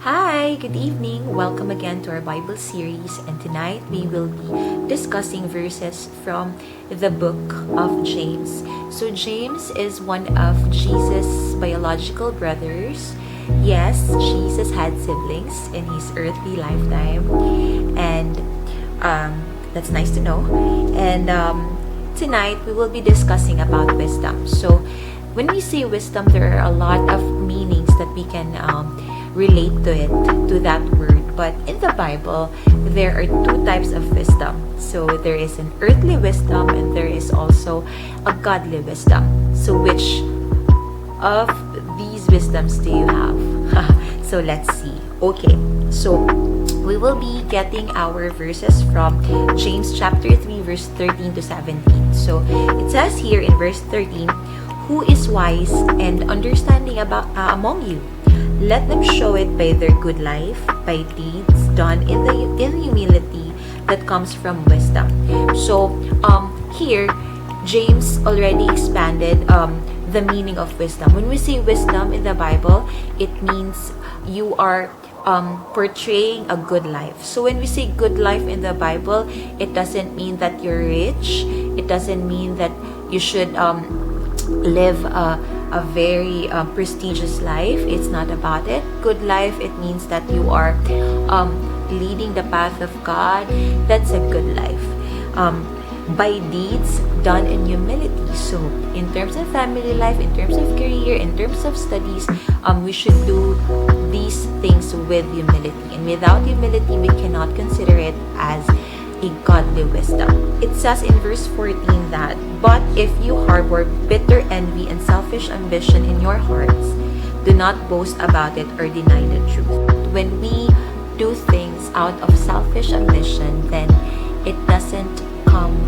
Hi, good evening. Welcome again to our Bible series, and tonight we will be discussing verses from the book of James. So James is one of Jesus' biological brothers. Yes, Jesus had siblings in his earthly lifetime, and that's nice to know. And tonight we will be discussing about wisdom. So when we say wisdom, there are a lot of meanings that we can relate to that word. But in the Bible, there are two types of wisdom. So there is an earthly wisdom and there is also a godly wisdom. So which of these wisdoms do you have? So let's see. Okay, so we will be getting our verses from James chapter 3 verse 13 to 17. So it says here in verse 13, "Who is wise and understanding among you? Let them show it by their good life, by deeds done in humility that comes from wisdom." So here, James already expanded the meaning of wisdom. When we say wisdom in the Bible, it means you are portraying a good life. So when we say good life in the Bible, it doesn't mean that you're rich. It doesn't mean that you should live a very prestigious life. It's not about it. Good life, it means that you are leading the path of God. That's a good life. By deeds done in humility. So in terms of family life, in terms of career, in terms of studies, we should do these things with humility. And without humility, we cannot consider it as a godly wisdom. It says in verse 14 that, "But if you harbor bitter envy and selfish ambition in your hearts, do not boast about it or deny the truth." When we do things out of selfish ambition, then it doesn't come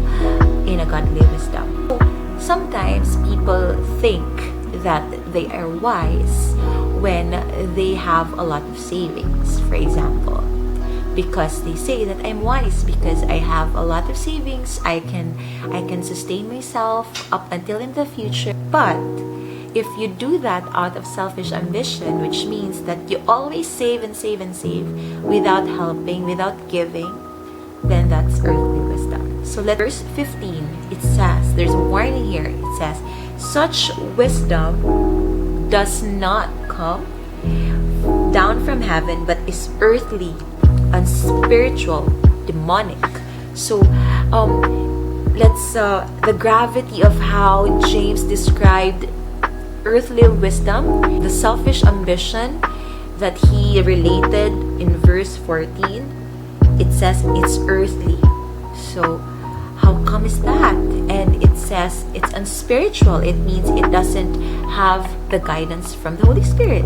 in a godly wisdom. Sometimes people think that they are wise when they have a lot of savings, for example. Because they say that I'm wise because I have a lot of savings, I can sustain myself up until in the future. But if you do that out of selfish ambition, which means that you always save and save and save without helping, without giving, then that's earthly wisdom. So verse 15, it says, there's a warning here. It says, "Such wisdom does not come down from heaven, but is earthly, unspiritual, demonic." So the gravity of how James described earthly wisdom, the selfish ambition that he related in verse 14, it says it's earthly. So how come is that? And it says it's unspiritual. It means it doesn't have the guidance from the Holy Spirit.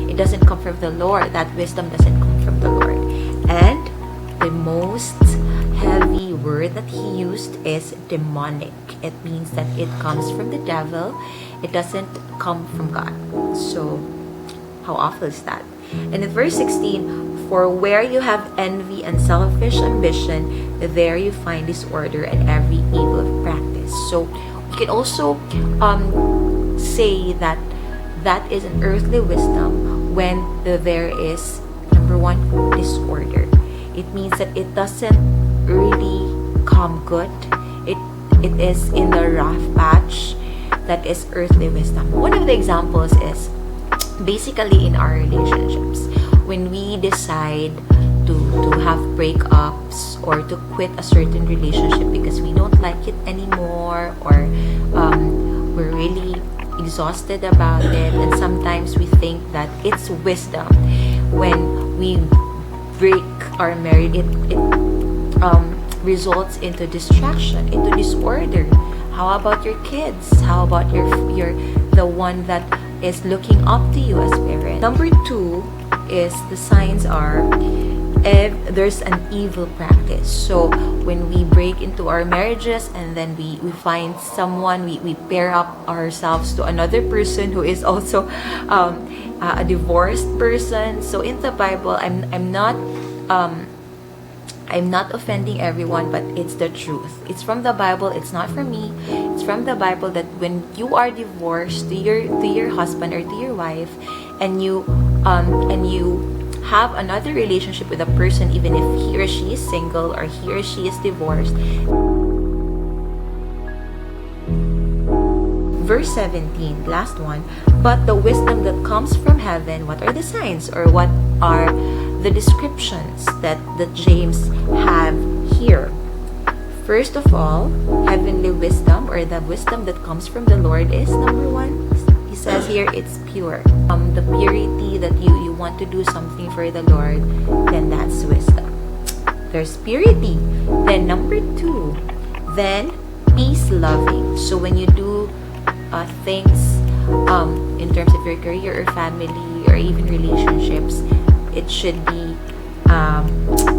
It doesn't come from the Lord. That wisdom doesn't come from the Lord. And the most heavy word that he used is demonic. It means that it comes from the devil. It doesn't come from God. So how awful is that? And in verse 16, "For where you have envy and selfish ambition, there you find disorder and every evil practice." So we can also say that that is an earthly wisdom when there is, number one, disorder. It means that it doesn't really come good. It is in the rough patch. That is earthly wisdom. One of the examples is basically in our relationships. When we decide to have breakups or to quit a certain relationship because we don't like it anymore, or we're really exhausted about it, and sometimes we think that it's wisdom when we break our marriage. It results into distraction, into disorder. How about your kids? How about the one that is looking up to you as parent? Number two is the signs are if there's an evil practice. So when we break into our marriages and then we find someone, we pair up ourselves to another person who is also a divorced person. So in the Bible, I'm not offending everyone, but it's the truth. It's from the Bible. It's not from me. It's from the Bible that when you are divorced to your husband or to your wife, and you have another relationship with a person, even if he or she is single or he or she is divorced. Verse 17, last one. But the wisdom that comes from heaven, what are the signs, or what are the descriptions that James have here? First of all, heavenly wisdom, or the wisdom that comes from the Lord, is number one. He says here it's pure. The purity that you want to do something for the Lord, then that's wisdom. There's purity. Then number two, then peace loving. So when you do things in terms of your career or family or even relationships, it should be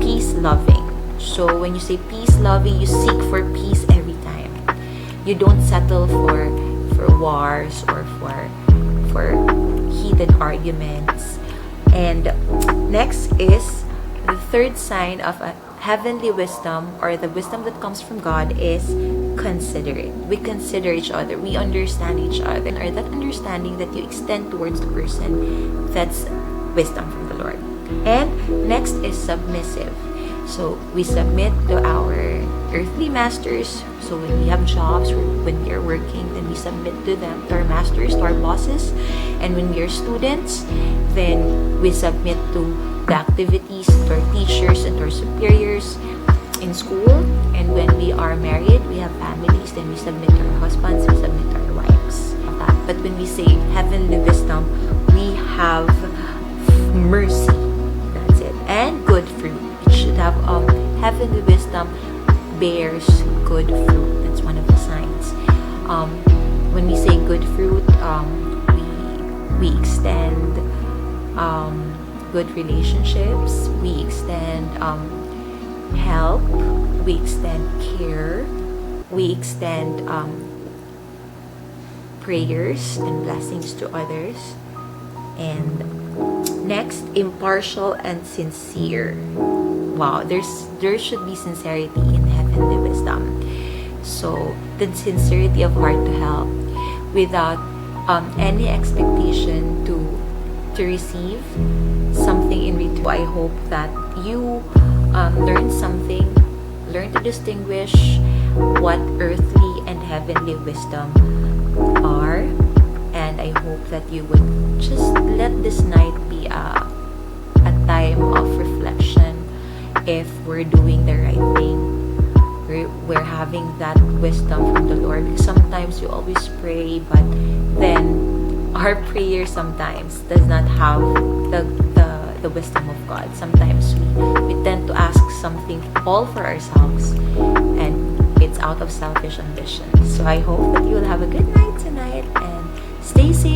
peace loving. So when you say peace loving, you seek for peace every time. You don't settle for wars or for heated arguments. And next is the third sign of a heavenly wisdom, or the wisdom that comes from God, is considerate. We consider each other, we understand each other, or that understanding that you extend towards the person, that's wisdom from the Lord. And next is submissive. So we submit to our earthly masters. So when we have jobs or when we are working, then we submit to them, to our masters, to our bosses. And when we are students, then we submit to the activities, to our teachers and to our superiors in school. And when we are married, we have families, then we submit to our husbands, we submit to our wives. But when we say heavenly wisdom, we have mercy. That's it. And good fruit. It should have heavenly wisdom bears good fruit. That's one of the signs. When we say good fruit, we extend good relationships, we extend help, we extend care, we extend prayers and blessings to others. And next, impartial and sincere. Wow, there should be sincerity in heavenly wisdom. So the sincerity of heart to help without any expectation to receive something in return. I hope that you learn something, learn to distinguish what earthly and heavenly wisdom are, and I hope that you would just let this night be a time of reflection. If we're doing the right thing, we're having that wisdom from the Lord. Because sometimes you always pray, but then our prayer sometimes does not have the wisdom of God. Sometimes we tend to ask something all for ourselves, and it's out of selfish ambition. So I hope that you'll have a good night tonight and stay safe.